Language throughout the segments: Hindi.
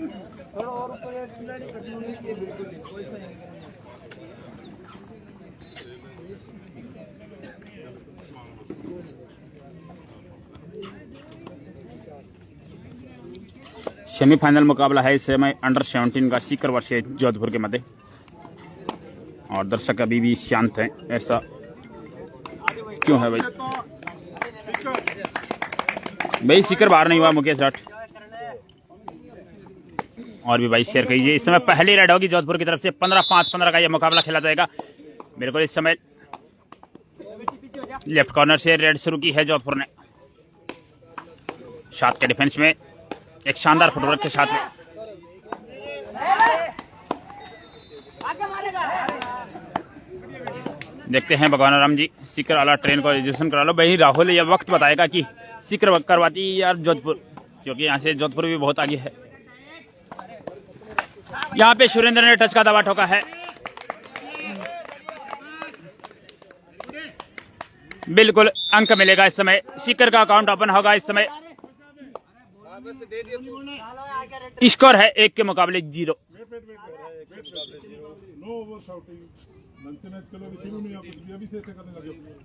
थोड़ा और ऊपर खिलाड़ी कटनी होनी चाहिए, बिल्कुल कोई सही नहीं। सेमीफाइनल मुकाबला है इस समय अंडर 17 का सीकर वर्सेस जोधपुर के मध्य, और दर्शक अभी भी शांत हैं। ऐसा क्यों है भाई? भाई सीकर बाहर नहीं हुआ मुकेश जाट। और भी भाई शेयर कीजिए। इस समय पहली रेड होगी जोधपुर की तरफ से। 15-5-15 का यह मुकाबला खेला जाएगा। बिल्कुल इस समय लेफ्ट कॉर्नर से रेड शुरू की है जोधपुर ने। साथ के डिफेंस में एक शानदार फुटवर्क के साथ में देखते हैं भगवान राम जी सीकर वाला ट्रेन को रजिस्ट्रेशन करा लो। भाई राहुल यह वक्त बताएगा कि सीकर करवाती या जोधपुर, क्योंकि यहाँ से जोधपुर भी बहुत आगे है। यहाँ पे सुरेंद्र ने टच का दवा ठोका है। बिल्कुल अंक मिलेगा इस समय। सीकर का अकाउंट ओपन होगा इस समय। स्कोर है 1 के मुकाबले 0।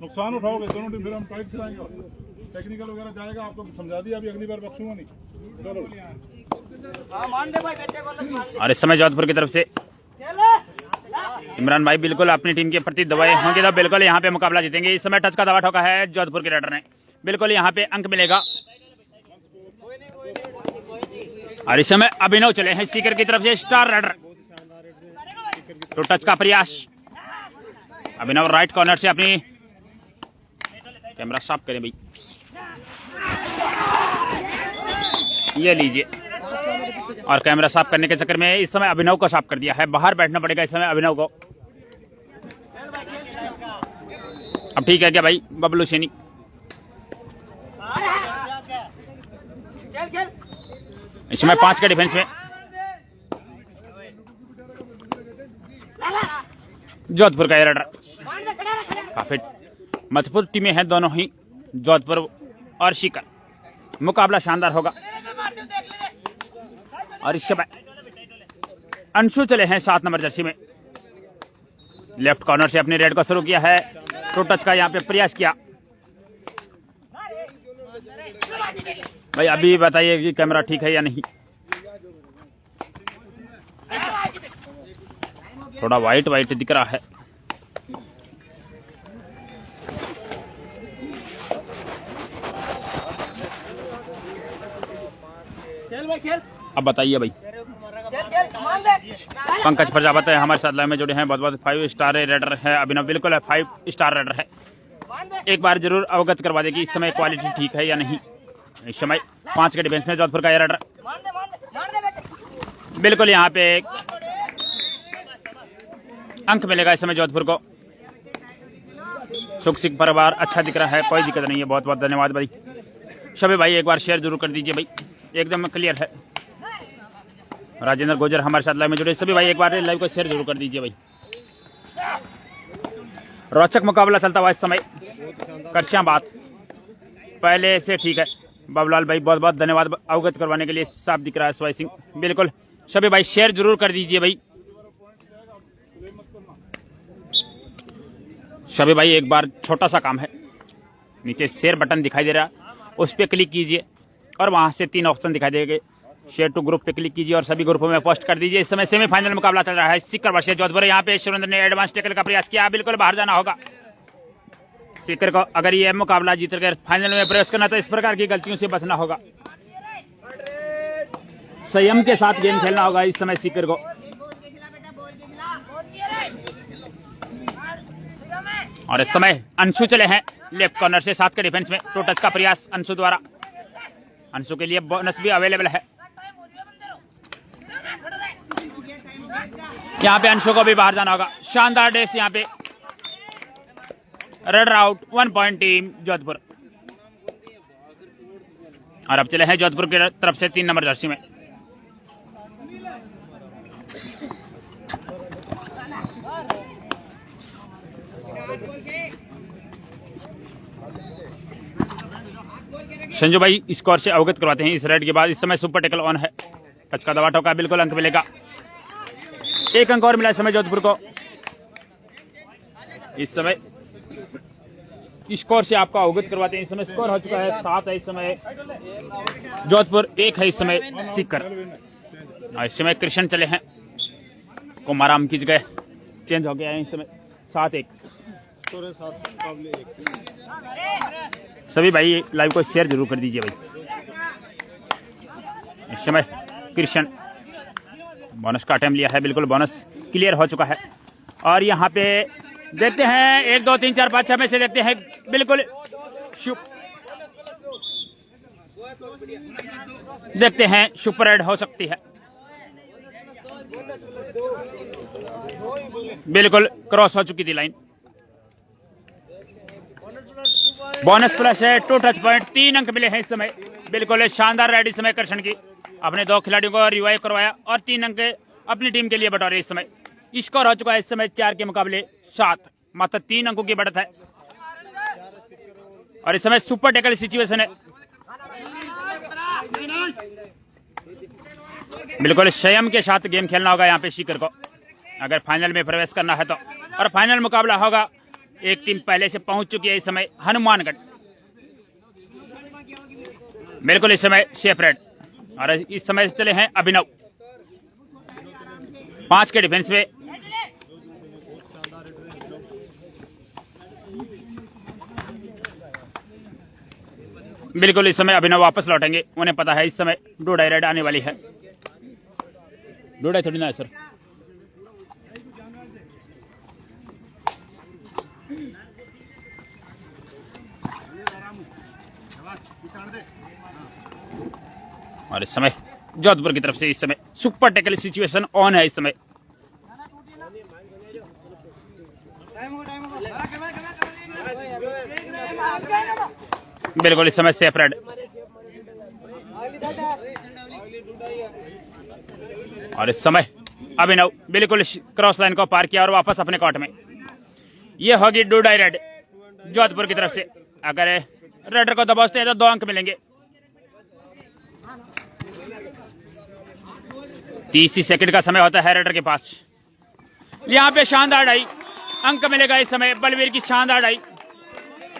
नुकसान उठाओगे दोनों टीम, फिर हम टाइट खिलाएंगे। टेक्निकल वगैरह जाएगा, आपको समझा दिया, अभी अगली बार बख्शूंगा नहीं। और इस समय जोधपुर की तरफ से इमरान भाई बिल्कुल अपनी टीम के प्रति दबाए होंगे तो बिल्कुल यहाँ पे मुकाबला जीतेंगे। इस समय टच का दवा ठोका है जोधपुर के रेडर ने। बिल्कुल यहाँ पे अंक मिलेगा। और इस समय अभिनव चले हैं सीकर की तरफ से स्टार रेडर। तो टच का प्रयास। अभिनव राइट कॉर्नर से अपनी कैमरा साफ करें भाई, ये लीजिए। और कैमरा साफ करने के चक्कर में इस समय अभिनव को साफ कर दिया है। बाहर बैठना पड़ेगा इस समय अभिनव को। अब ठीक है क्या भाई बबलू सैनी? इस समय 5 के डिफेंस में जोधपुर का रेडर। काफी मजबूत टीमें हैं दोनों ही, जोधपुर और सीकर। मुकाबला शानदार होगा। और इस समय अंशु चले हैं 7 नंबर जर्सी में। लेफ्ट कॉर्नर से अपनी रेड को शुरू किया है। तो टच का यहाँ पे प्रयास किया। भाई अभी बताइए कि कैमरा ठीक है या नहीं। थोड़ा वाइट वाइट दिख रहा है। अब बताइए भाई। पंकज प्रजापति हमारे साथ लाइव में जुड़े हैं। बहुत बहुत 5 स्टार रेडर है अभिनव। बिल्कुल है 5 स्टार रेडर है। एक बार जरूर अवगत करवा दे कि इस समय क्वालिटी ठीक है या नहीं। इस समय 5 के डिफेंस में जोधपुर का रेडर। बिल्कुल यहाँ पे अंक मिलेगा इस समय जोधपुर को। सुख सिख परिवार अच्छा दिख रहा है, कोई दिक्कत नहीं है। बहुत बहुत धन्यवाद भाई। सभी भाई एक बार शेयर जरूर कर दीजिए भाई, एकदम क्लियर है। राजेंद्र गुजर हमारे साथ लाइव में जुड़े। सभी भाई एक बार लाइव को शेयर जरूर कर दीजिए भाई। रोचक मुकाबला चलता हुआ इस समय। कच्चा बात पहले से ठीक है। बाबूलाल भाई बहुत बहुत धन्यवाद अवगत करवाने के लिए। साफ दिख रहा है स्वाइसिंग। बिल्कुल सभी भाई शेयर जरूर कर दीजिए भाई। सभी भाई एक बार छोटा सा काम है, नीचे शेयर बटन दिखाई दे रहा है, उस पर क्लिक कीजिए और वहां से 3 ऑप्शन दिखाई देंगे। शेयर टू ग्रुप पे क्लिक कीजिए और सभी ग्रुपों में पोस्ट कर दीजिए। इस समय सेमीफाइनल मुकाबला चल रहा है सीकर वर्सेस जोधपुर। यहाँ पे सुरेंद्र ने एडवांस टैकल का प्रयास किया। बिल्कुल बाहर जाना होगा सीकर को। अगर ये मुकाबला जीत कर फाइनल में प्रवेश करना तो इस प्रकार की गलतियों से बचना होगा। संयम के साथ गेम खेलना होगा इस समय सीकर को। और इस समय अंशु चले हैं लेफ्ट कॉर्नर से 7 के डिफेंस में। तो टच का प्रयास अंशु द्वारा। अंशु के लिए बोनस भी अवेलेबल है। यहाँ पे अंशु को भी बाहर जाना होगा। शानदार डेस यहाँ पे। Raider out. 1 point team Jodhpur. और अब चले हैं जोधपुर की तरफ से 3 नंबर जर्सी में। संजू भाई स्कोर से अवगत करवाते हैं इस रेड के बाद। इस समय सुपर टैकल ऑन है। टच का दबा ठोका, बिल्कुल अंक मिलेगा। 1 अंक और मिला इस समय जोधपुर को। इस समय स्कोर से आपको अवगत करवाते हैं। इस समय स्कोर हो चुका है 7 है इस समय जोधपुर, 1 है इस समय सीकर। इस समय कृष्ण चले हैं, कुमाराम की जगह चेंज हो गया है। इस समय 7-1। सभी भाई लाइव को शेयर जरूर कर दीजिए भाई। इस समय कृष्ण बोनस का अटेम्प्ट लिया है, बिल्कुल बोनस क्लियर हो चुका है। और यहाँ पे देखते हैं 1 2 3 4 5 6 में से देखते हैं, बिल्कुल देखते हैं सुपर एड हो सकती है। बिल्कुल क्रॉस हो चुकी थी लाइन। बोनस प्लस है 2 टच पॉइंट, 3 अंक मिले हैं इस समय। बिल्कुल शानदार राइड इस समय कृष्ण की, अपने 2 खिलाड़ियों को रिवाइव करवाया और 3 अंक अपनी टीम के लिए बटोरे। इस समय स्कोर हो चुका है इस समय 4 के मुकाबले 7, मात्र 3 अंकों की बढ़त है। और इस समय सुपर टैकल सिचुएशन है। बिल्कुल संयम के साथ गेम खेलना होगा यहाँ पे सीकर को, अगर फाइनल में प्रवेश करना है तो। और फाइनल मुकाबला होगा, एक टीम पहले से पहुंच चुकी है इस समय, हनुमानगढ़। बिल्कुल इस समय सेपरेट। और इस समय चले हैं अभिनव 5 के डिफेंस में। बिल्कुल इस समय अभिनव वापस लौटेंगे, उन्हें पता है इस समय डोडाई राइड आने वाली है। डोडाई थोड़ी ना है सर। और इस समय जोधपुर की तरफ से इस समय सुपर टैकल सिचुएशन ऑन है इस समय। बिल्कुल इस समय सेपरेट। और इस समय अभिनव बिल्कुल क्रॉस लाइन को पार किया और वापस अपने कोर्ट में। यह होगी डोडाई रेड जोधपुर की तरफ से। अगर रेडर को दबोचते हैं तो 2 अंक मिलेंगे। 30 सेकंड का समय होता है रेडर के पास। यहाँ पे शानदार डाई, अंक मिलेगा इस समय बलवीर की शानदार डाई।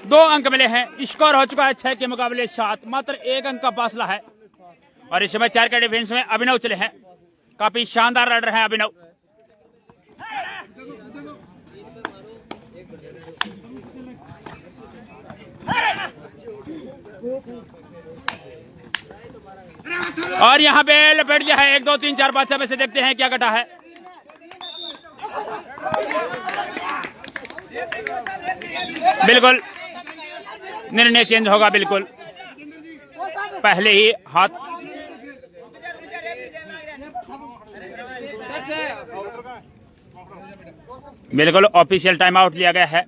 2 अंक मिले हैं, स्कोर हो चुका है 6 के मुकाबले 7, मात्र 1 अंक का फासला है। और इस समय 4 के डिफेंस में अभिनव चले हैं, काफी शानदार रेडर हैं अभिनव। और यहाँ पे लपेट दिया है 1 2 3 4 5 6 में से देखते हैं क्या घटा है। बिल्कुल निर्णय चेंज होगा, बिल्कुल पहले ही हाथ। बिल्कुल ऑफिशियल टाइम आउट लिया गया है।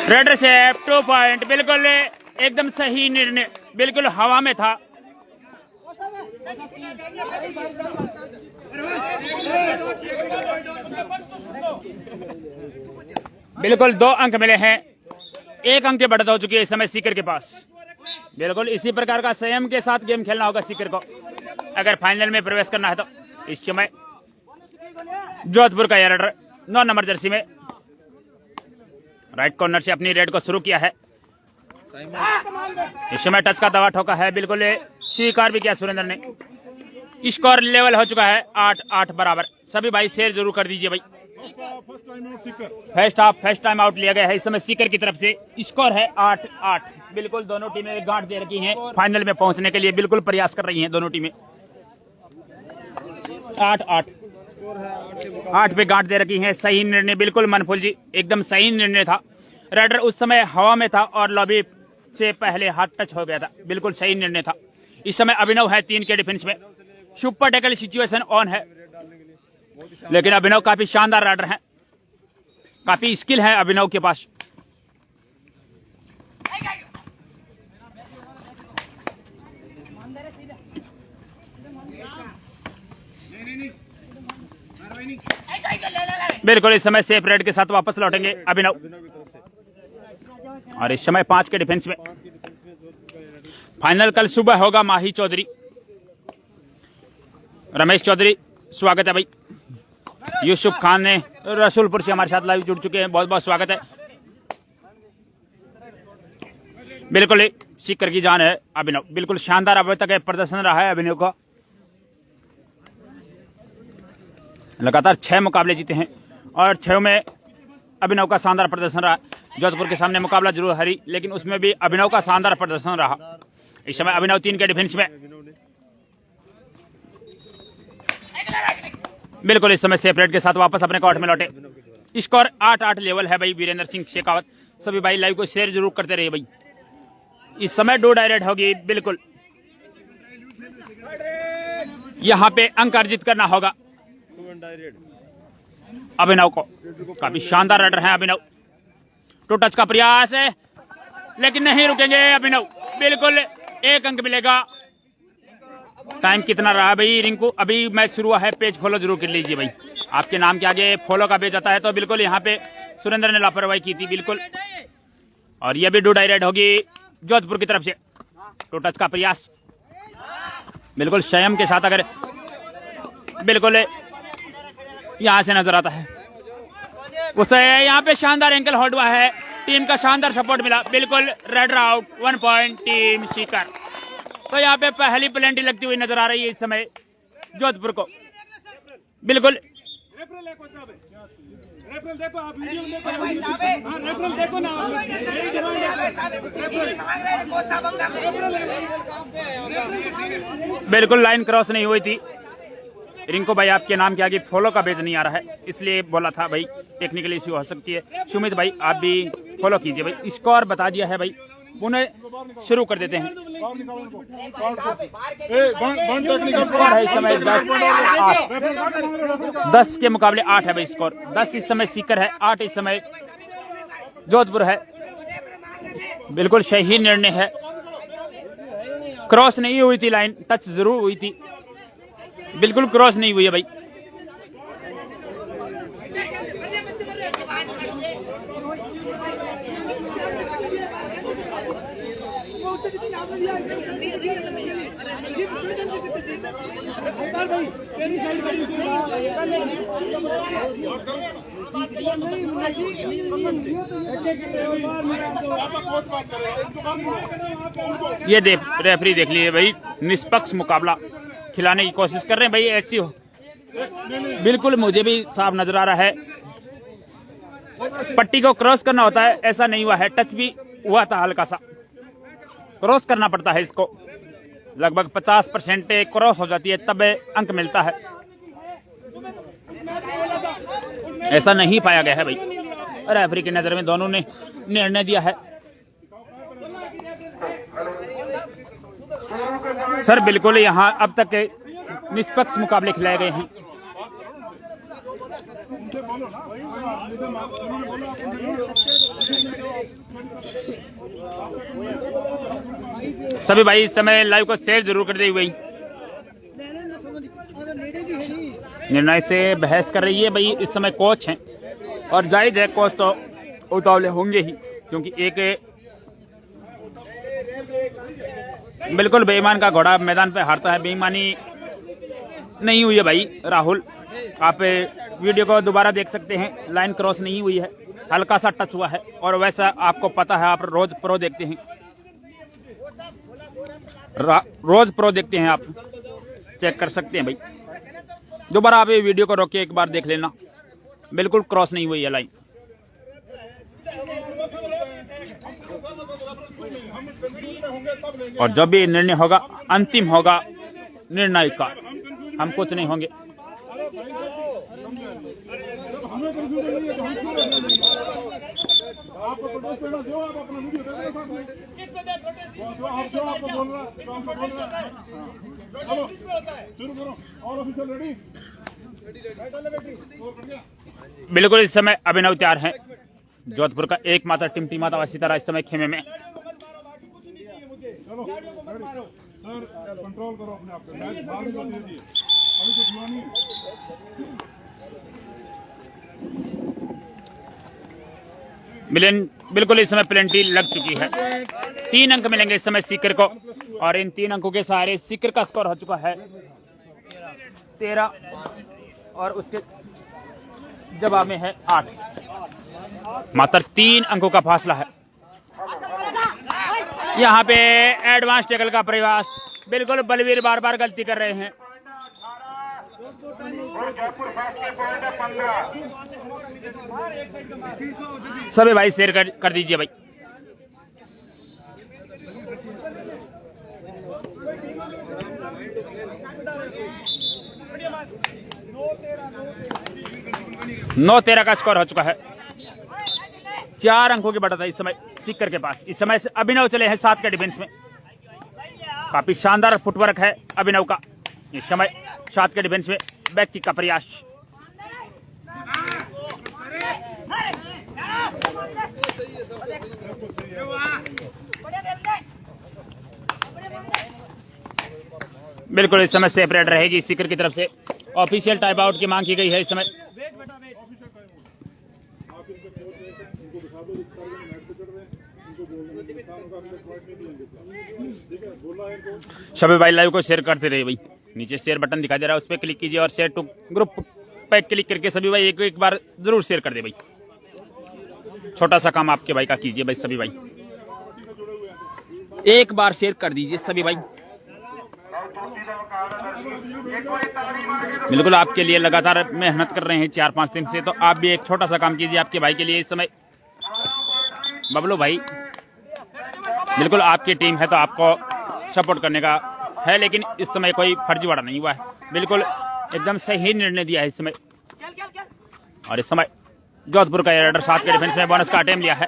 रेडर से 2 पॉइंट, बिल्कुल एकदम सही निर्णय, बिल्कुल हवा में था। बिल्कुल 2 अंक मिले हैं, 1 अंक की बढ़त हो चुकी है इस समय सीकर के पास। बिल्कुल इसी प्रकार का संयम के साथ गेम खेलना होगा सीकर को, अगर फाइनल में प्रवेश करना है तो। इस समय जोधपुर का रेडर 9 नंबर जर्सी में राइट कॉर्नर से अपनी रेड को शुरू किया है। इस समय टच का दवा ठोका है, बिल्कुल स्वीकार भी किया सुरेंद्र ने। स्कोर लेवल हो चुका है 8-8 बराबर। सभी भाई शेयर जरूर कर दीजिए भाई। फर्स्ट टाइम आउट लिया गया है इस समय सीकर की तरफ से। स्कोर है 8-8। बिल्कुल दोनों टीमें गांठ दे रखी हैं, फाइनल में पहुंचने के लिए बिल्कुल प्रयास कर रही हैं दोनों टीमें। 8 पे गांठ दे रखी हैं। सही निर्णय, बिल्कुल मनफुल जी एकदम सही निर्णय था। राइडर उस समय हवा में था और लॉबी से पहले हाथ टच हो गया था, बिल्कुल सही निर्णय था। इस समय अभिनव है 3 के डिफेंस में। सुपर टैकल सिचुएशन ऑन है, लेकिन अभिनव काफी शानदार राइडर हैं, काफी स्किल है अभिनव के पास। बिल्कुल इस समय सेफ रेड के साथ वापस लौटेंगे अभिनव, और इस समय 5 के डिफेंस में। फाइनल कल सुबह होगा। माही चौधरी, रमेश चौधरी, स्वागत है भाई। यूसुफ खान ने रसूलपुर से हमारे साथ लाइव जुड़ चुके हैं, बहुत बहुत स्वागत है। बिल्कुल सीकर की जान है अभिनव, बिल्कुल शानदार अभी तक प्रदर्शन रहा है अभिनव का। लगातार 6 मुकाबले जीते हैं और 6 में अभिनव का शानदार प्रदर्शन रहा। जोधपुर के सामने मुकाबला जरूर हारी, लेकिन उसमें भी अभिनव का शानदार प्रदर्शन रहा। इस समय अभिनव 3 के डिफेंस में। बिल्कुल इस समय सेफ रेड के साथ वापस अपने कोर्ट में लौटे। स्कोर 8-8 लेवल है भाई। वीरेंद्र सिंह शेखावत, सभी भाई लाइव को शेयर जरूर करते रहिए भाई। इस समय 2 डायरेक्ट होगी। बिल्कुल यहाँ पे अंक अर्जित करना होगा अभिनव को। काफी शानदार रनर है अभिनव। टू टच का प्रयास है, लेकिन नहीं रुकेंगे अभिनव। बिल्कुल 1 अंक मिलेगा। टाइम कितना रहा भाई रिंकू? अभी मैच शुरू हुआ है। पेज फॉलो जरूर कर लीजिए भाई। आपके नाम के आगे फॉलो का पेज आता है, तो बिल्कुल यहाँ पे सुरेंद्र ने लापरवाही की थी बिल्कुल। और ये भी 2 डायरेक्ट होगी जोधपुर की तरफ से। टू टच का प्रयास बिल्कुल संयम के साथ, अगर बिल्कुल यहां से नजर आता है उसे। यहाँ पे शानदार एंकल होल्ड हुआ है, टीम का शानदार सपोर्ट मिला। बिल्कुल red out, 1 point team Sikar. तो यहाँ पे पहली पेनल्टी लगती हुई नजर आ रही है इस समय जोधपुर को। बिल्कुल बिल्कुल लाइन क्रॉस नहीं हुई थी। रिंकू भाई आपके नाम के आगे फॉलो का पेज नहीं आ रहा है, इसलिए बोला था भाई, टेक्निकल इश्यू हो सकती है। सुमित भाई आप भी फॉलो कीजिए भाई। स्कोर बता दिया है भाई, उन्हें शुरू कर देते हैं। स्कोर है इस समय 10 के मुकाबले 8 है भाई स्कोर। 10 इस समय सीकर है, 8 इस समय जोधपुर है। बिल्कुल सही निर्णय है। क्रॉस नहीं हुई थी लाइन, टच जरूर हुई थी, बिल्कुल क्रॉस नहीं हुई है भाई। ये रेफरी देख लीजिए भाई, निष्पक्ष मुकाबला खिलाने की कोशिश कर रहे हैं भाई। ऐसी हो बिल्कुल मुझे भी साफ नजर आ रहा है। पट्टी को क्रॉस करना होता है, ऐसा नहीं हुआ है। टच भी हुआ था हल्का सा, क्रॉस करना पड़ता है इसको। लगभग 50% क्रॉस हो जाती है तब अंक मिलता है। ऐसा नहीं पाया गया है भाई। रेफरी की नजर में दोनों ने निर्णय दिया है। सर बिल्कुल यहाँ अब तक निष्पक्ष मुकाबले खिलाए गए हैं। सभी भाई इस समय लाइव को शेयर जरूर कर दे भाई। निर्णय से बहस कर रही है भाई इस समय कोच हैं, और जायज है, कोच तो उतावले होंगे ही, क्योंकि एक बिल्कुल बेईमान का घोड़ा मैदान पे हारता है। बेईमानी नहीं हुई है भाई राहुल, आप वीडियो को दोबारा देख सकते हैं। लाइन क्रॉस नहीं हुई है, हल्का सा टच हुआ है, और वैसा आपको पता है, आप रोज प्रो देखते हैं, रोज प्रो देखते हैं, आप चेक कर सकते हैं भाई। दोबारा आप ये वीडियो को रोक के एक बार देख लेना, बिल्कुल क्रॉस नहीं हुई है लाइन। और जब भी निर्णय होगा, अंतिम होगा निर्णय का, हम कुछ नहीं होंगे। बिल्कुल इस समय अभिनव तैयार हैं। जोधपुर का एकमात्र टिमटिमाता वासी तरह इस समय खेमे में। चलो सर कंट्रोल करो अपने आप को, मैच बाहर निकल दीजिए, अभी कुछ हुआ नहीं। बिल्कुल इस समय पेनल्टी लग चुकी है। 3 अंक मिलेंगे इस समय सीकर को और इन 3 अंकों के सहारे सीकर का स्कोर हो चुका है 13 और उसके जवाब में है 8। मात्र 3 अंकों का फासला है। यहाँ पे एडवांस टैकल का प्रयास, बिल्कुल बलवीर बार बार गलती कर रहे हैं। सभी भाई शेयर कर दीजिए भाई। नौ 13 का स्कोर हो चुका है। 4 अंकों की बढ़त है इस समय सीकर के पास। इस समय अभिनव चले हैं 7 के डिफेंस में। काफी शानदार फुटवर्क है अभिनव का। इस समय 7 के डिफेंस में बैक किक का प्रयास। बिल्कुल इस समय सेपरेट रहेगी सीकर की तरफ से। ऑफिशियल टाइम आउट की मांग की गई है इस समय। सभी भाई लाइव को शेयर करते रहिए भाई। नीचे शेयर बटन दिखाई दे रहा है, उस पर क्लिक कीजिए और शेयर टू ग्रुप पे क्लिक करके सभी भाई एक बार जरूर शेयर कर दे भाई। छोटा सा काम आपके भाई का कीजिए भाई। सभी भाई एक बार शेयर कर दीजिए सभी भाई। बिल्कुल आपके लिए लगातार मेहनत कर रहे हैं 4-5 दिन से, तो आप भी एक छोटा सा काम कीजिए आपके भाई के लिए इस समय। बबलू भाई बिल्कुल आपकी टीम है तो आपको सपोर्ट करने का है, लेकिन इस समय कोई फर्जीवाड़ा नहीं हुआ है। बिल्कुल एकदम सही निर्णय दिया है इस समय। और इस समय जोधपुर का राइडर 7 के डिफेंस में बोनस का अटेम्प्ट लिया है।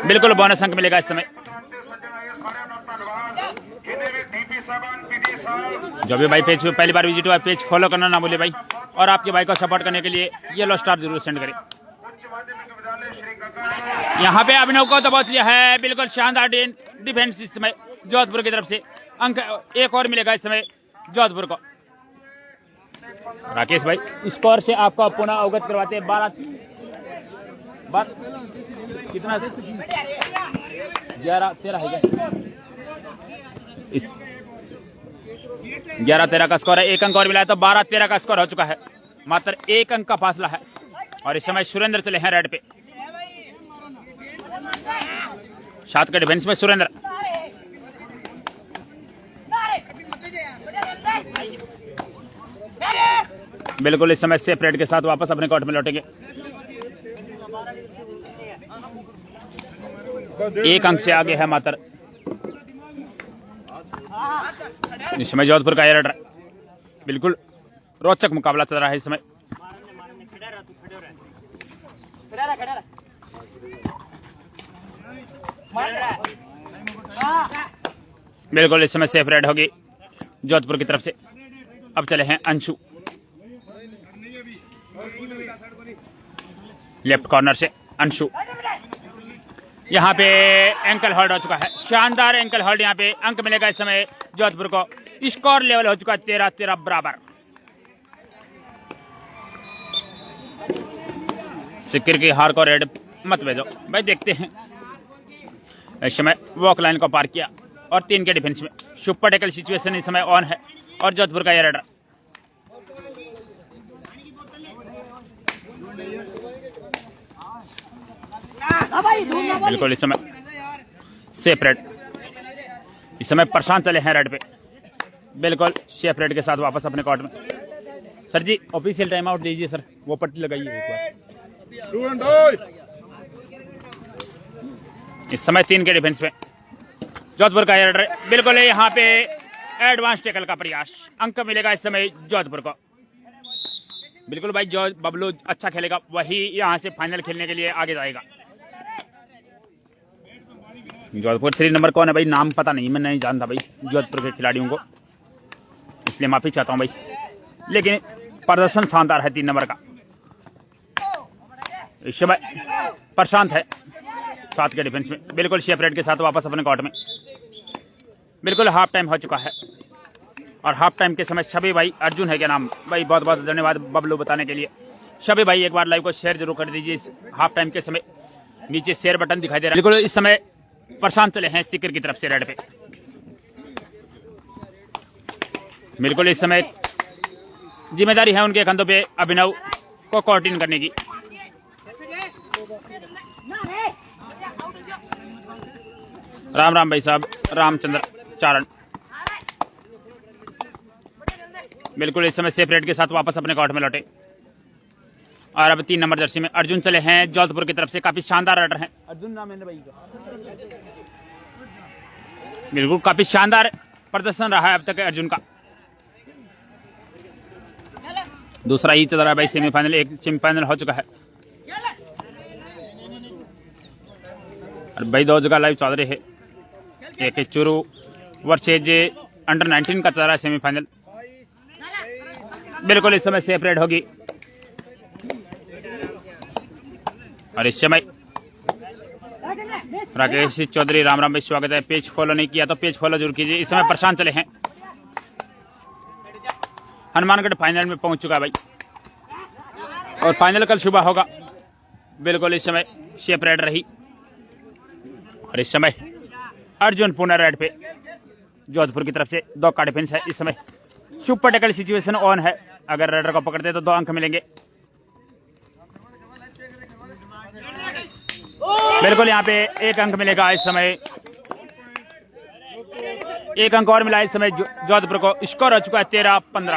बिल्कुल बोनस अंक मिलेगा इस समय। जो भी भाई पेज पे पहली बार विजिट हुआ पेज फॉलो करना ना भूले भाई, और आपके भाई को सपोर्ट करने के लिए येलो स्टार जरूर सेंड करें। यहाँ पे अभिनव को दबोच लिया है। बिल्कुल शानदार डिफेंस इस समय जोधपुर की तरफ से। अंक एक और मिलेगा इस समय जोधपुर को। राकेश भाई स्कोर से आपको पुनः अवगत करवाते हैं। 12 कितना 11-13 है क्या? इस 11-13 का स्कोर है। 1 अंक और मिला है तो 12-13 का स्कोर हो चुका है। मात्र 1 अंक का फासला है। और इस समय सुरेंद्र चले हैं रेड पे। 7 के डिफेंस में सुरेंद्र। बिल्कुल इस समय सेफ रेड के साथ वापस अपने कोर्ट में लौटेंगे। 1 अंक से आगे है मात्र। इस समय जोधपुर का रेडर। बिल्कुल रोचक मुकाबला चल रहा है इस समय। बिल्कुल इस समय सेफ रेड होगी जोधपुर की तरफ से। अब चले हैं अंशु लेफ्ट कॉर्नर से। अंशु यहाँ पे एंकल होल्ड हो चुका है। शानदार एंकल होल्ड। यहाँ पे अंक मिलेगा इस समय जोधपुर को। स्कोर लेवल हो चुका है 13-13 बराबर। सिक्किर की हार को रेड मत भेजो भाई। देखते हैं इस समय वॉक लाइन को पार किया और 3 के डिफेंस में सुपर टैकल सिचुएशन इस समय ऑन है और जोधपुर का ये रेडर। बिल्कुल इस समय सेफ रेड। इस समय प्रशांत चले हैं रेड पे। बिल्कुल सेफ रेड के साथ वापस अपने कोर्ट में। सर जी ऑफिशियल टाइम आउट दीजिए सर। वो पट्टी लगाइए एक बार। इस समय 3 के डिफेंस में जोधपुर का रेडर। बिल्कुल यहाँ पे एडवांस टैकल का प्रयास। अंक मिलेगा इस समय जोधपुर को। बिल्कुल भाई जो बबलू अच्छा खेलेगा वही यहाँ से फाइनल खेलने के लिए आगे जाएगा। जोधपुर 3 नंबर कौन है भाई? नाम पता नहीं, मैं नहीं जानता भाई जोधपुर के खिलाड़ियों को, इसलिए माफी चाहता हूं भाई। लेकिन प्रदर्शन शानदार है 3 नंबर का। इस समय प्रशांत है। 7 के डिफेंस में, बिल्कुल शेप रेड के साथ वापस अपने कोर्ट में। बिल्कुल हाफ टाइम हो चुका है और हाफ टाइम के समय शबी भाई, अर्जुन है क्या नाम भाई, बहुत बहुत धन्यवाद बबलू बताने के लिए। शबी भाई एक बार लाइव को शेयर जरूर कर दीजिए। इस हाफ टाइम के समय नीचे शेयर बटन दिखाई दे रहा है। बिल्कुल इस समय प्रशांत चले हैं सीकर की तरफ से रेड पे। बिल्कुल इस समय जिम्मेदारी है उनके कंधों पे अभिनव को कोर्टिन करने की। राम राम भाई साहब, रामचंद्र चारण। बिल्कुल इस समय सेफ रेड के साथ वापस अपने कोर्ट में लौटे और अब 3 नंबर जर्सी में अर्जुन चले हैं जोधपुर की तरफ से। काफी शानदार राइडर हैं अर्जुन, नाम है भाई का। बिल्कुल काफी शानदार प्रदर्शन रहा है अब तक अर्जुन का। दूसरा ही चल रहा है भाई सेमीफाइनल, एक सेमीफाइनल हो चुका है और भाई 2 जगह लाइव चल रहे हैं। एक चूरू वर्सेज अंडर 19 का चल रहा है सेमीफाइनल। बिल्कुल इस समय सेफ रेड होगी और इस समय राकेश चौधरी, राम राम भाई स्वागत है। पेज फॉलो नहीं किया तो पेज फॉलो जरूर कीजिए। इस समय प्रशांत चले हैं, हनुमानगढ़ फाइनल में पहुंच चुका है भाई और फाइनल कल सुबह होगा। बिल्कुल इस समय शेप रेड रही और इस समय अर्जुन पुणे रेड पे जोधपुर की तरफ से 2 का डिफेंस है। इस समय सुपर टैकल सिचुएशन ऑन है, अगर रेडर को पकड़ते तो 2 अंक मिलेंगे। बिल्कुल यहाँ पे 1 अंक मिलेगा। इस समय 1 अंक और मिला। इस समय जोधपुर को स्कोर हो चुका है 13-15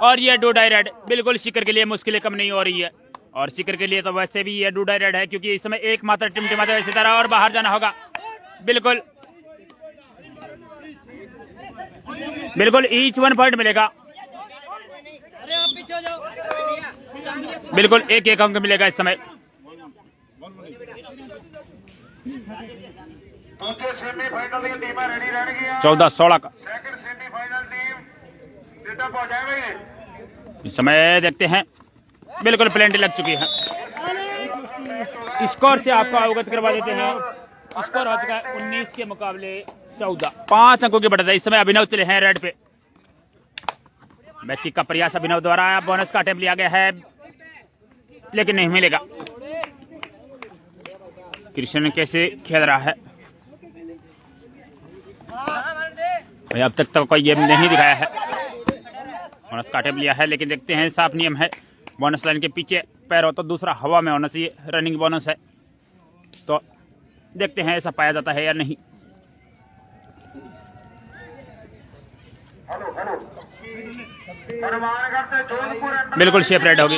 और ये डूडाई रेड बिल्कुल शिकर के लिए मुश्किलें कम नहीं हो रही है और शिकर के लिए तो वैसे भी ये डूडाई रेड है क्योंकि इस समय एकमात्र टिमटिमाते हुए सितारा और बाहर जाना होगा। बिल्कुल बिल्कुल ईच 1 पॉइंट मिलेगा। बिल्कुल 1-1 अंक मिलेगा इस समय। 14-16 का इस समय देखते हैं। बिल्कुल प्लेंटी लग चुकी है। स्कोर से आपको अवगत करवा देते हैं। स्कोर हो चुका है 19 के मुकाबले 14, 5 अंकों की बढ़त है। इस समय अभिनव चले हैं रेड पे। बैकी का प्रयास अभिनव द्वारा, बोनस का अटेम्प्ट लिया गया है लेकिन नहीं मिलेगा। कृष्ण कैसे खेल रहा है भाई, अब तक तो कोई गेम नहीं दिखाया है। बोनस का अटेम्प्ट लिया है लेकिन देखते हैं, साफ नियम है बोनस लाइन के पीछे पैर हो तो दूसरा हवा में होना चाहिए। रनिंग बोनस है तो देखते हैं ऐसा पाया जाता है या नहीं। बिल्कुल शेप रेड होगी।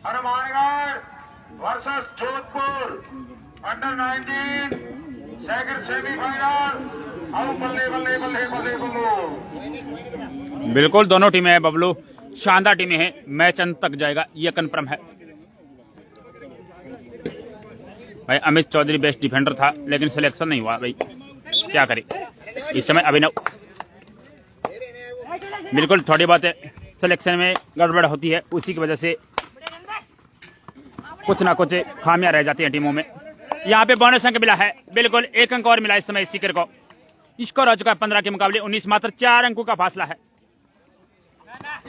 Hanumangarh versus Jodhpur under 19 second semifinal. आओ बल्ले बल्ले बल्ले बल्ले बल्लो। बिल्कुल दोनों टीमें हैं बबलू, शानदार टीमें हैं। मैच अंत तक जाएगा ये कन्फर्म है भाई। अमित चौधरी बेस्ट डिफेंडर था लेकिन सिलेक्शन नहीं हुआ भाई, क्या करे। इस समय अभिनव, बिल्कुल थोड़ी बात सिलेक्शन में गड़बड़ होती है, उसी की वजह से कुछ ना कुछ खामियां रह जाती हैं टीमों में। यहाँ पे बोनस अंक मिला है। बिल्कुल 1 अंक और मिला इस समय सीकर को। स्कोर हो चुका है 15 के मुकाबले 19, मात्र 4 अंकों का फासला है।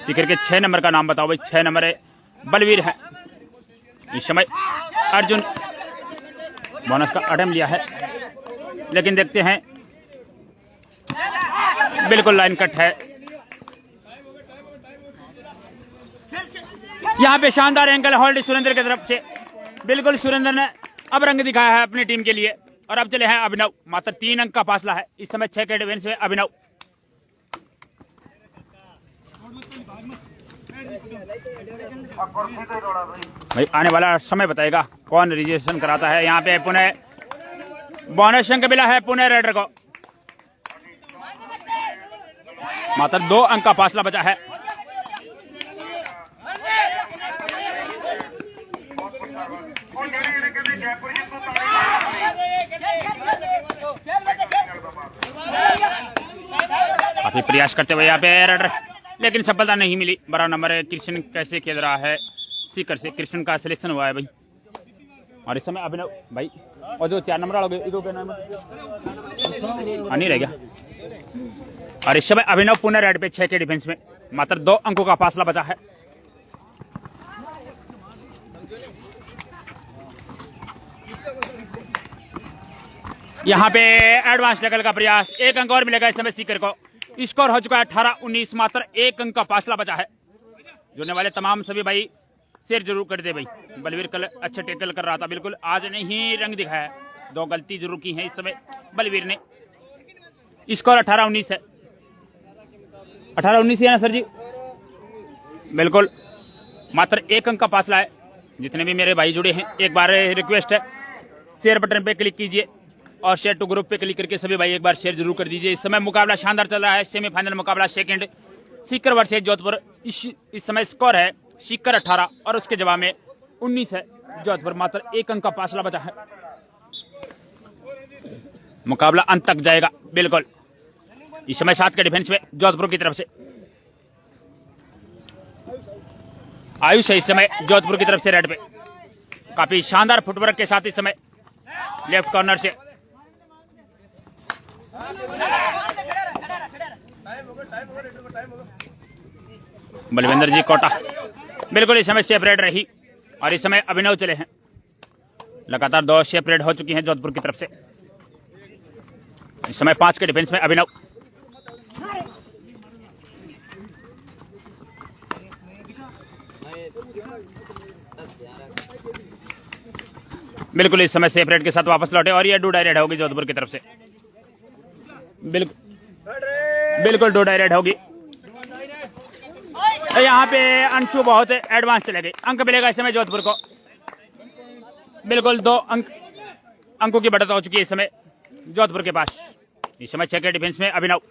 सीकर के 6 नंबर का नाम बताओ भाई। 6 नंबर है बलवीर है। इस समय अर्जुन बोनस का अटेम्प्ट लिया है लेकिन देखते हैं। बिल्कुल लाइन कट है। यहाँ पे शानदार एंगल होल्ड सुरेंद्र की तरफ से। बिल्कुल सुरेंद्र ने अब रंग दिखाया है अपनी टीम के लिए और अब चले हैं अभिनव। मात्र 3 अंक का फासला है इस समय 6 के डिफेंस में अभिनव। भाई आने वाला समय बताएगा कौन रजिस्ट्रेशन कराता है। यहाँ पे पुणे बोनस अंक मिला है पुणे रेडर को। मात्र 2 अंक का फासला बचा है। काफी प्रयास करते हुए यहाँ पे रेडर लेकिन सफलता नहीं मिली। 12 नंबर कृष्ण कैसे खेल रहा है सीकर से कृष्ण का सिलेक्शन हुआ है भाई। और इस समय अभिनव भाई और जो 4 नंबर वाला इधर के नाम नहीं रह गया। और इस समय अभिनव पुनः रेड पे 6 के डिफेंस में मात्र 2 अंकों का फासला बचा है। यहां पे एडवांस टैकल का प्रयास, 1 अंक और मिलेगा इस समय सीकर को। स्कोर हो चुका है 18-19, मात्र 1 अंक का फासला बचा है। जुड़ने वाले तमाम सभी भाई शेयर जरूर कर दे भाई। बलवीर कल अच्छा टैकल कर रहा था, बिल्कुल आज नहीं रंग दिखाया है। 2 गलती जरूर की है इस समय बलवीर ने। स्कोर 18-19 है। 18-19 है ना सर जी? बिल्कुल मात्र 1 अंक का फासला है। जितने भी मेरे भाई जुड़े हैं एक बार रिक्वेस्ट है शेयर बटन पे क्लिक कीजिए और शेयर टू ग्रुप पे क्लिक करके सभी भाई एक बार शेयर जरूर कर दीजिए। इस समय मुकाबला शानदार चल रहा है। सेमीफाइनल मुकाबला सेकंड सीकर वर्सेस जोधपुर। इस समय स्कोर है सीकर 18 और उसके जवाब में 19 है जोधपुर। मात्र 1 अंक का फासला बचा है। मुकाबला अंत तक जाएगा बिल्कुल। इस समय 7 के डिफेंस में जोधपुर की तरफ से आयुष है। इस समय जोधपुर की तरफ से रेड पे काफी शानदार फुटवर्क के साथ इस समय लेफ्ट कॉर्नर से बलविंदर जी कोटा बिल्कुल इस समय सेपरेट रही। और इस समय अभिनव चले हैं। लगातार 2 सेपरेट हो चुकी हैं जोधपुर की तरफ से। इस समय 5 के डिफेंस में अभिनव। बिल्कुल इस समय सेपरेट के साथ वापस लौटे और ये डू डायरेक्ट होगी जोधपुर की तरफ से। बिल्कुल डू डायरेक्ट होगी। यहाँ पे अंशु बहुत एडवांस चले गए। अंक मिलेगा इस समय जोधपुर को। बिल्कुल 2 अंकों की बढ़त हो चुकी है इस समय जोधपुर के पास। इस समय 6 के डिफेंस में अभिनव।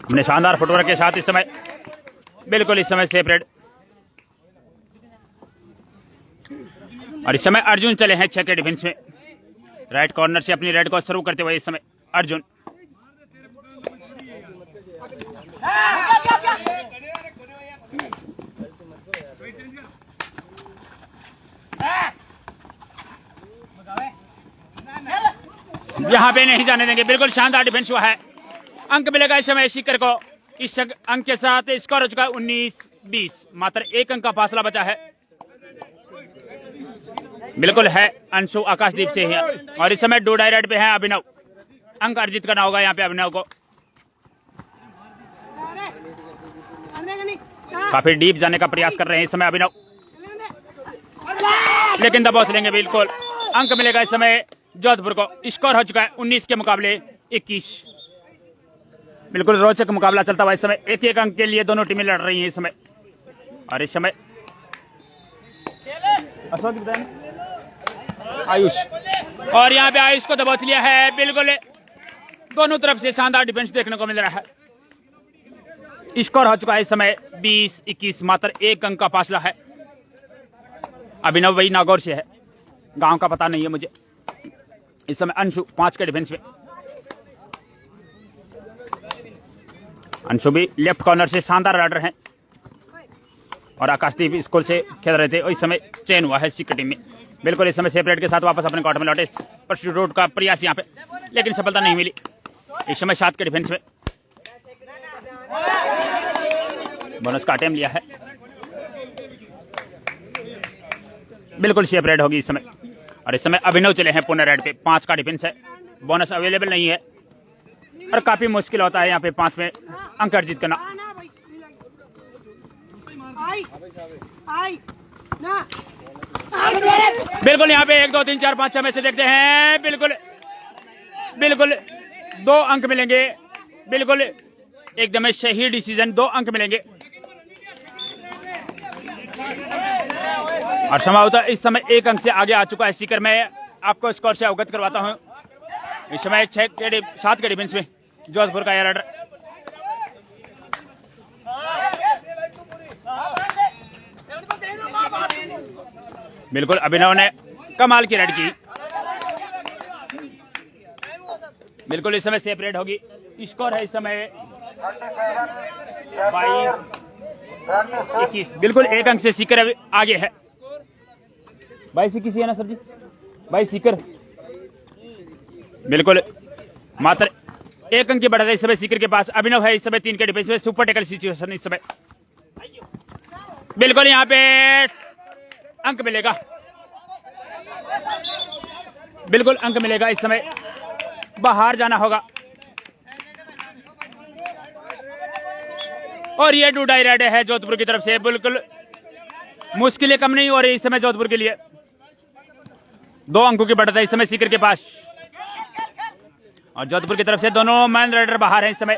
हमने शानदार फुटवर्क के साथ इस समय बिल्कुल इस समय सेपरेट। और इस समय अर्जुन चले हैं 6 के डिफेंस में। राइट कॉर्नर से अपनी रेड को सर्व करते हुए इस समय अर्जुन। यहां पे नहीं जाने देंगे। बिल्कुल शानदार डिफेंस हुआ है। अंक मिलेगा इस समय सीकर को। इस अंक के साथ स्कोर हो चुका है 19-20। मात्र 1 अंक का फासला बचा है। बिल्कुल है अंशु आकाशदीप से ही। और इस समय डू डायरेक्ट पे है अभिनव। अंक अर्जित करना होगा यहाँ पे अभिनव को। काफी डीप जाने का प्रयास कर रहे हैं इस समय अभिनव, लेकिन दबोच लेंगे। बिल्कुल अंक मिलेगा इस समय जोधपुर को। स्कोर हो चुका है 19 के मुकाबले 21। बिल्कुल रोचक मुकाबला चलता हुआ इस समय। 1-1 अंक के लिए दोनों टीमें लड़ रही हैं इस समय। और इस समय आयुष और यहाँ पे आयुष को दबोच लिया है। बिल्कुल दोनों तरफ से शानदार डिफेंस देखने को मिल रहा है। स्कोर हो चुका है इस समय 20-21। मात्र 1 अंक का फासला है। अभिनव भाई नागौर से है, गांव का पता नहीं है मुझे। इस समय अंशु 5 के डिफेंस में। अंशु भी लेफ्ट कॉर्नर से शानदार राइडर हैं और आकाशदीप स्कूल से खेल रहे थे। इस समय चयन हुआ है सीकर टीम में। बिल्कुल इस समय सेपरेट के साथ वापस अपने कोर्ट में लौटे। परस्यूट का प्रयास यहाँ पे, लेकिन सफलता नहीं मिली। इस समय 7 के डिफेंस में बोनस का अटेम्प्ट लिया है। बिल्कुल सेपरेट होगी इस समय। और इस समय अभिनव चले हैं पुनः रेड पे। 5 का डिफेंस है। बोनस अवेलेबल नहीं है और काफी मुश्किल होता है यहाँ पे 5 में अंक अर्जित करना। बिल्कुल यहाँ पे 1 2 3 4 5 6 में से देखते हैं। बिल्कुल 2 अंक मिलेंगे। बिल्कुल एकदम सही डिसीजन। 2 अंक मिलेंगे। और संभवतः इस समय 1 अंक से आगे आ चुका है सीकर। मैं आपको स्कोर से अवगत करवाता हूं। इस समय 7 के डिफेंस में जोधपुर का एयर। बिल्कुल अभिनव ने कमाल की रेड की। बिल्कुल इस समय सेपरेट होगी। स्कोर है इस समय 22-21। बिल्कुल एक अंक से सीकर अभी आगे है। 22-21 है ना सर जी? 22 सीकर बिल्कुल मात्र एक अंक की बढ़त है इस समय सीकर के पास। अभिनव है इस समय 3 के डिफेंस में। सुपर टैकल सिचुएशन इस समय बिल्कुल यहाँ पे अंक मिलेगा, बिल्कुल अंक मिलेगा इस समय। बाहर जाना होगा और ये डूडाई रेड है जोधपुर की तरफ से। बिल्कुल मुश्किलें कम नहीं हो रही इस समय जोधपुर के लिए। 2 अंकों की बढ़त है इस समय सीकर के पास और जोधपुर की तरफ से दोनों मैन राइडर बाहर हैं इस समय।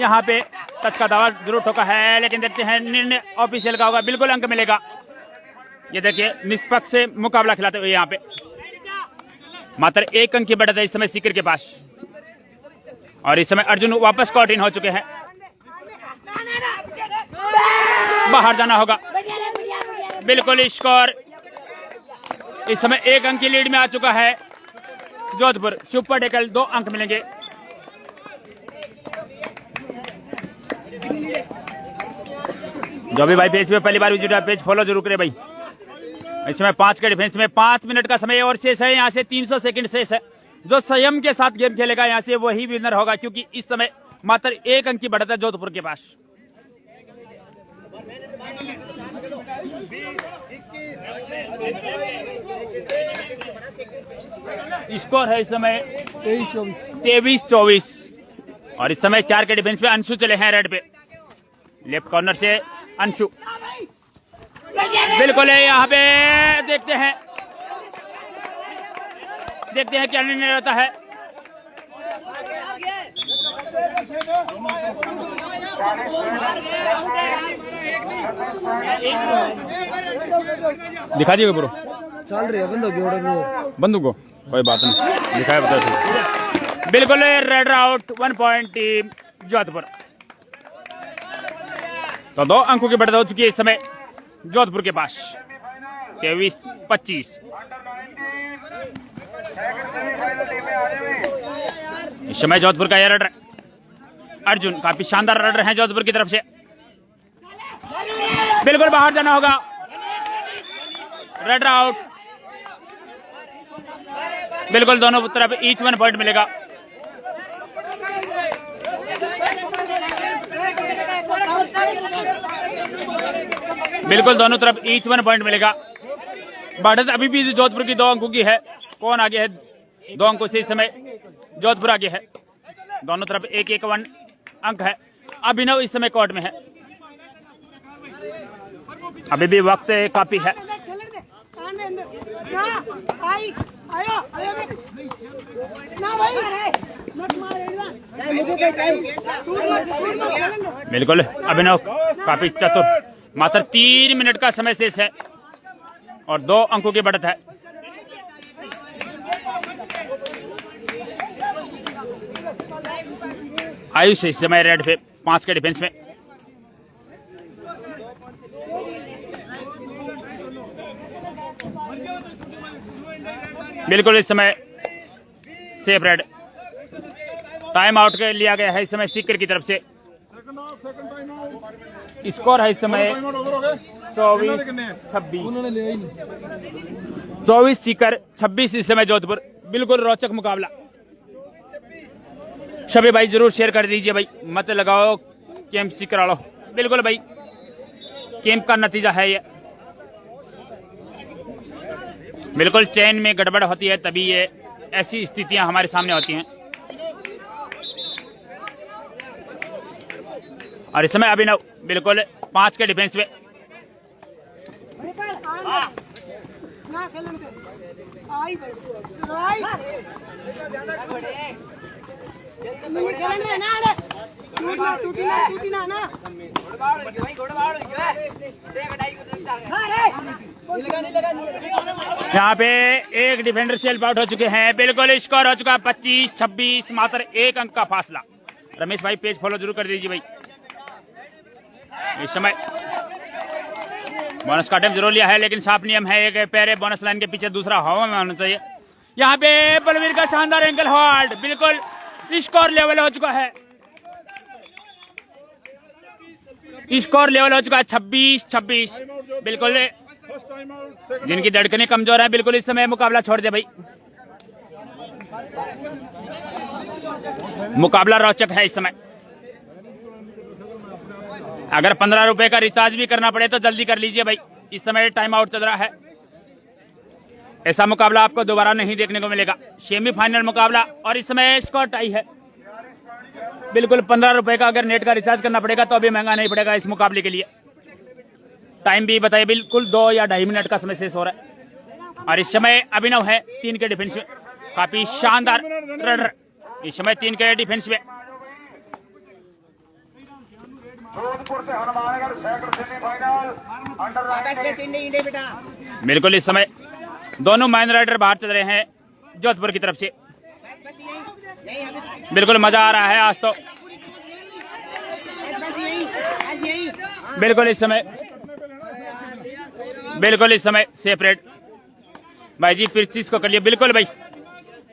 यहाँ पे टच का दावा जरूर ठोका है, लेकिन देखते हैं निर्णय ऑफिशियल का होगा। बिल्कुल अंक मिलेगा। ये देखिए निष्पक्ष से मुकाबला खिलाते हुए यहाँ पे मात्र 1 अंक की बढ़त है इस समय सीकर के पास। और इस समय अर्जुन वापस कॉट इन हो चुके हैं। बाहर जाना होगा। बिल्कुल स्कोर इस समय 1 अंक की लीड में आ चुका है जोधपुर। सुपर टैकल 2 अंक मिलेंगे। जो भी भाई पेज पे पहली बार विजिट है पेज फॉलो जरूर करें भाई। इस समय 5 के डिफेंस में 5 मिनट का समय और शेष है। यहाँ से 300 सेकंड शेष है। जो संयम के साथ गेम खेलेगा यहाँ से वही विनर होगा, क्योंकि इस समय मात्र 1 अंक की बढ़त है जोधपुर के पास। स्कोर है इस समय 23-24 और इस समय 4 के डिफेंस पे अंशु चले हैं रेड पे। लेफ्ट कॉर्नर से अंशु बिल्कुल है। यहाँ पे देखते हैं क्या निर्णय रहता है। दिखा दिए ब्रो, चल रही है बंदूक को कोई बात नहीं, दिखाया बता। बिल्कुल red out 1 point team Jodhpur. तो 2 अंकों की बढ़त हो चुकी है इस समय जोधपुर के पास 23-25। इस समय जोधपुर का यह रडर अर्जुन काफी शानदार रडर है जोधपुर की तरफ से। बिल्कुल बाहर जाना होगा। Red out. बिल्कुल दोनों तरफ ईच 1 पॉइंट मिलेगा। बिल्कुल दोनों तरफ ईच 1 पॉइंट मिलेगा। बढ़त अभी भी जोधपुर की 2 अंकों की है। कौन आगे है? 2 अंकों से इस समय जोधपुर आगे है। दोनों तरफ 1-1 अंक है। अभिनव इस समय कोर्ट में है। अभी भी वक्त काफी है। बिल्कुल अभिनव काफी चतुर। मात्र 3 मिनट का समय शेष है और 2 अंकों की बढ़त है। आयुष इस समय रेड पे 5 के डिफेंस में। बिल्कुल इस समय सेफ रेड। टाइम आउट के लिया गया है इस समय सीकर की तरफ से। स्कोर है इस समय 24 सीकर 26 इस समय जोधपुर। बिल्कुल रोचक मुकाबला। सभी भाई जरूर शेयर कर दीजिए भाई, मत लगाओ कैंप सीकर वालों। बिल्कुल भाई कैंप का नतीजा है ये। बिल्कुल चेन में गड़बड़ होती है तभी ये ऐसी स्थितियां हमारे सामने होती हैं। और इस समय अभिनव बिल्कुल 5 के डिफेंस में। यहाँ पे एक डिफेंडर सेल्फ आउट हो चुके हैं। बिल्कुल स्कोर हो चुका 25-26, मात्र 1 अंक का फासला। रमेश भाई पेज फॉलो जरूर कर दीजिए भाई। इस समय बोनस का अटेम्प्ट जरूर लिया है, लेकिन साफ नियम है एक पैर बोनस लाइन के पीछे, दूसरा हवा में होना चाहिए। यहाँ पे बलवीर का शानदार एंकल होल्ड। बिल्कुल स्कोर लेवल हो चुका है, स्कोर लेवल हो चुका है 26-26। बिल्कुल फर्स्ट टाइम आउट, जिनकी धड़कनें कमजोर है बिल्कुल इस समय मुकाबला छोड़ दे भाई। मुकाबला रोचक है इस समय। अगर 15 रुपए का रिचार्ज भी करना पड़े तो जल्दी कर लीजिए भाई, इस समय टाइम आउट चल रहा है। ऐसा मुकाबला आपको दोबारा नहीं देखने को मिलेगा। सेमीफाइनल मुकाबला और इस समय स्कोर टाई है। बिल्कुल 15 रुपए का अगर नेट का रिचार्ज करना पड़ेगा तो अभी महंगा नहीं पड़ेगा इस मुकाबले के लिए। टाइम भी बताइए, बिल्कुल 2 या 2.5 मिनट का समय शेष हो रहा है और इस समय अभिनव है 3 के डिफेंस में, काफी शानदार रनर इस समय 3 के डिफेंस में। जोधपुर से हनुमानगढ़ सेकंड सेमीफाइनल अंडर 19। बिल्कुल इस समय दोनों मैन राइडर बाहर चल रहे हैं जोधपुर की तरफ से। बिल्कुल मजा आ रहा है आज तो। बिल्कुल इस समय सेपरेट भाई जी 25 को कर लिया। बिल्कुल भाई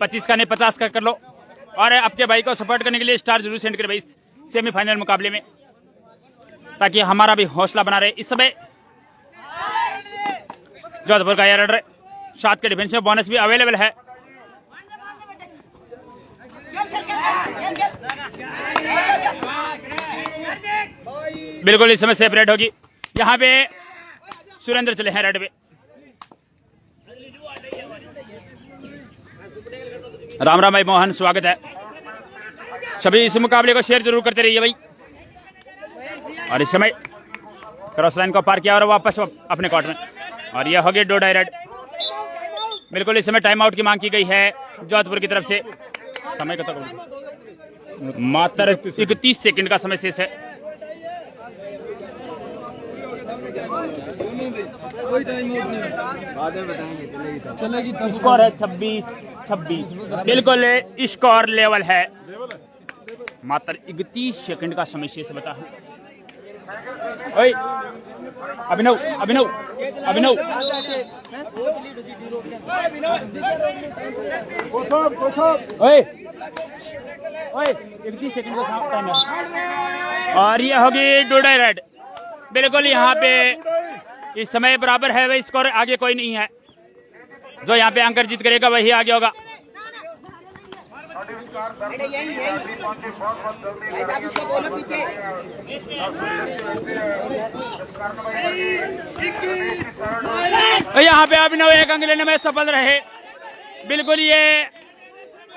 25 का नहीं 50 का कर लो और आपके भाई को सपोर्ट करने के लिए स्टार जरूर सेंड करें भाई सेमीफाइनल मुकाबले में, ताकि हमारा भी हौसला बना रहे। इस समय जोधपुर का एयर 7 के डिफेंस में, बोनस भी अवेलेबल है। बिल्कुल इस समय सेपरेट होगी। यहाँ पे सुरेंद्र चले हैं रेड पे। राम राम भाई मोहन, स्वागत है। सभी इस मुकाबले को शेयर जरूर करते रहिए भाई। और इस समय क्रॉस लाइन को पार किया और वापस अपने कोर्ट में और यह हो गया 2 डायरेक्ट। बिल्कुल इस समय टाइम आउट की मांग की गई है जोधपुर की तरफ से। समय का तो मात्र 31 सेकंड का समय शेष है। कोई टाइम आउट नहीं, बाद में बताएंगे, चलेगी तो। स्कोर है 26-26। बिल्कुल स्कोर लेवल है, मात्र 31 सेकंड का समय शेष बचा है। ओए अभिनव अभिनव अभिनव ओए ओए 31 सेकंड का टाइम है और ये होगी 2 डायरेक्ट। बिल्कुल यहाँ पे इस समय बराबर है भाई स्कोर, आगे कोई नहीं है। जो यहाँ पे अंकर जीत करेगा वही आगे होगा। यहाँ पे अभिनव 1 अंक लेने में सफल रहे। बिल्कुल ये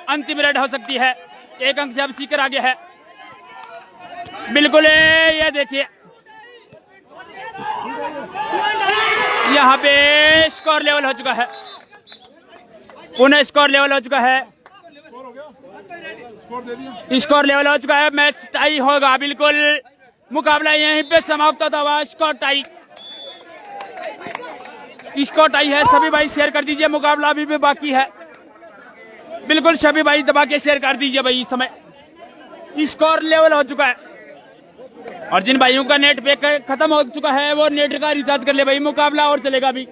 अंतिम रेड हो सकती है। 1 अंक से अब सीकर आगे है। बिल्कुल ये देखिए यहाँ पे स्कोर लेवल हो चुका है, पुनः स्कोर लेवल हो चुका है। स्कोर लेवल हो चुका है, मैच टाई होगा। बिल्कुल मुकाबला यहीं पे समाप्त होता हुआ स्कोर टाई। स्कोर टाई है। सभी भाई शेयर कर दीजिए, मुकाबला अभी भी बाकी है। बिल्कुल सभी भाई दबा के शेयर कर दीजिए भाई। इस समय स्कोर लेवल हो चुका है और जिन भाइयों का नेट पैक खत्म हो चुका है वो नेट का रिचार्ज कर ले भाई, मुकाबला और चलेगा अभी।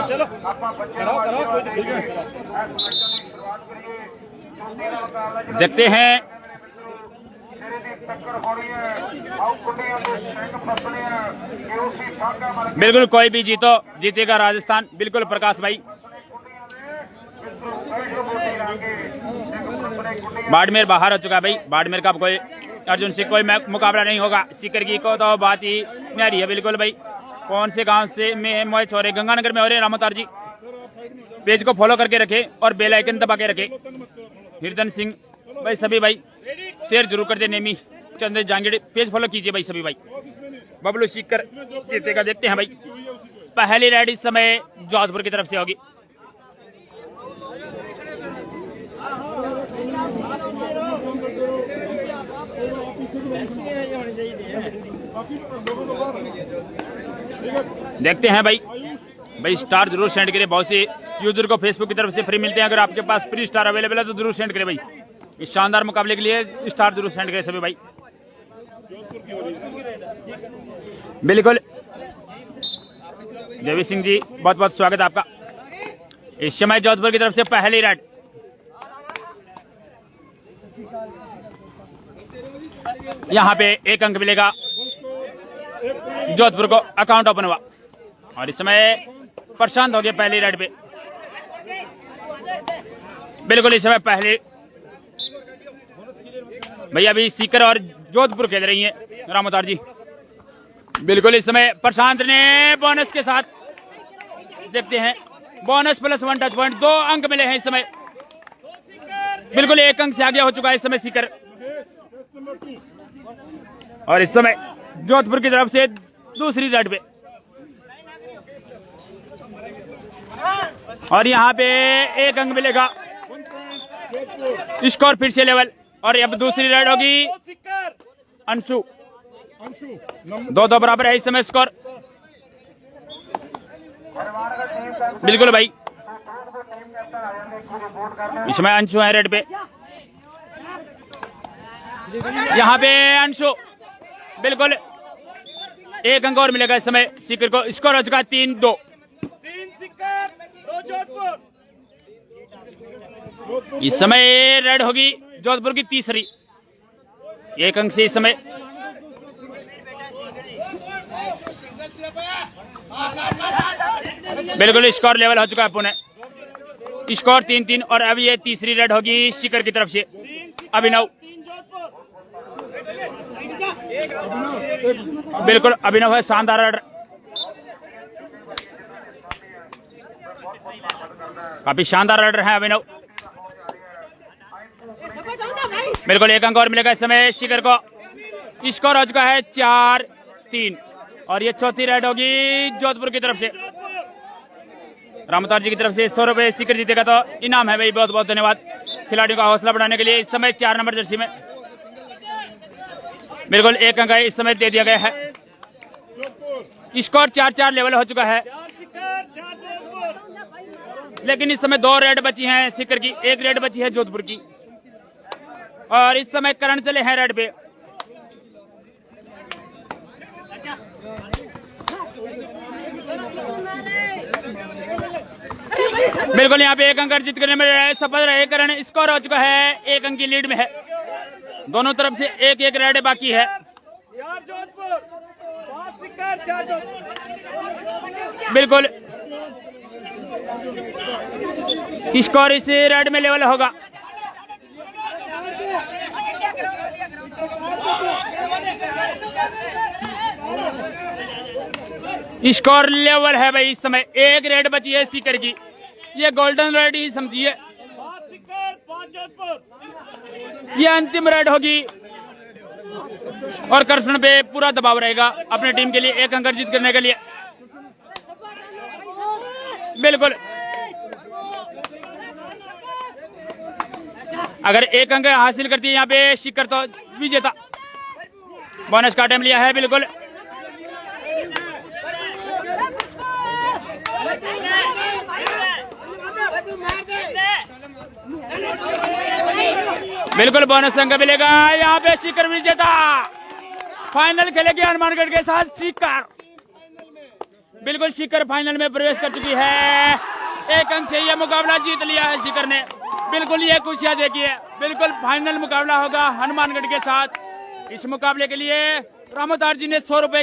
चलो देखते हैं बिल्कुल कोई भी जीतेगा राजस्थान। बिल्कुल प्रकाश भाई। बाड़मेर बाहर हो चुका है भाई। बाड़मेर का कोई अर्जुन से कोई मुकाबला नहीं होगा। सीकर की को तो बात ही न्यारी है। बिल्कुल भाई कौन से गांव से में मैच हो रहे, गंगानगर में हो रहे। रामोतार जी पेज को फॉलो करके रखे और बेल आइकन दबा के रखे। हिरदन सिंह भाई, सभी भाई शेयर जरूर कर दे। नेमी चंद्र जांगीड़ पेज फॉलो कीजिए भाई सभी भाई। बबलू सीकर जीतेगा। देखते हैं भाई पहली राइड इस समय जोधपुर की तरफ से होगी। देखते हैं भाई स्टार जरूर सेंड करें। बहुत से यूजर को फेसबुक की तरफ से फ्री मिलते हैं। अगर आपके पास फ्री स्टार अवेलेबल है तो जरूर सेंड करें भाई। इस शानदार मुकाबले के लिए स्टार जरूर सेंड करें सभी भाई। बिल्कुल देवी सिंह जी बहुत बहुत स्वागत है आपका। इस समय जोधपुर की तरफ से पहली राइड यहाँ पे 1 अंक मिलेगा जोधपुर को। अकाउंट ओपन हुआ और इस समय प्रशांत हो गया पहली रेड पे। बिल्कुल इस समय पहले भैया अभी सीकर और जोधपुर खेल रही हैं रामोतार जी। बिल्कुल इस समय प्रशांत ने बोनस के साथ देखते हैं, बोनस +1 टच पॉइंट, 2 अंक मिले हैं इस समय। बिल्कुल 1 अंक से आगे हो चुका है इस समय सीकर। और इस समय जोधपुर की तरफ से दूसरी रेड पे और यहाँ पे 1 अंक मिलेगा। स्कोर फिर से लेवल और अब दूसरी रेड होगी अंशु। 2-2 बराबर है इस समय स्कोर। बिल्कुल भाई इसमें अंशु है रेड पे। यहाँ पे अंशु बिल्कुल 1 अंक और मिलेगा इस समय सीकर को। स्कोर हो चुका है 3-2। इस समय रेड होगी जोधपुर की तीसरी, 1 अंक से इस समय। बिल्कुल स्कोर लेवल हो चुका है पुणे। स्कोर 3-3 और अब ये तीसरी रेड होगी सीकर की तरफ से। अभिनव बिल्कुल अभिनव है, शानदार रेड, काफी शानदार रेडर है अभिनव। बिल्कुल 1 अंक और मिलेगा इस समय सीकर को। स्कोर हो चुका है 4-3 और ये चौथी रेड होगी जोधपुर की तरफ से। रामोतार जी की तरफ से 100 रुपए सीकर जीतेगा तो इनाम है भाई। बहुत बहुत धन्यवाद खिलाड़ियों का हौसला बढ़ाने के लिए। इस समय 4 नंबर जर्सी में बिल्कुल 1 अंक इस समय दे दिया गया है। स्कोर 4-4 लेवल हो चुका है, लेकिन इस समय 2 रेड बची हैं सीकर की, 1 रेड बची है जोधपुर की। और इस समय करण चले हैं रेड पे। बिल्कुल यहाँ पे 1 अंक अर्जित करने में सफल रहे करण। स्कोर हो चुका है 1 अंक की लीड में है। दोनों तरफ से 1-1 रेड बाकी है। बिल्कुल स्कोर इस रेड में लेवल होगा। स्कोर लेवल है भाई। इस समय 1 रेड बची है सीकर की, ये गोल्डन रेड ही समझिए। ये अंतिम रेड होगी और कर्षण पे पूरा दबाव रहेगा अपने टीम के लिए 1 अंक अर्जित करने के लिए। बिल्कुल अगर 1 अंक हासिल करती है यहाँ पे सीकर तो विजेता। बोनस का टाइम लिया है। बिल्कुल बिल्कुल बोनस अंक मिलेगा यहाँ पे। सीकर विजेता फाइनल खेलेगी हनुमानगढ़ के साथ सीकर। बिल्कुल सीकर फाइनल में प्रवेश कर चुकी है। 1 अंक से ये मुकाबला जीत लिया है सीकर ने। बिल्कुल ये खुशियां देखिए। बिल्कुल फाइनल मुकाबला होगा हनुमानगढ़ के साथ। इस मुकाबले के लिए रामोतार जी ने 100 रुपए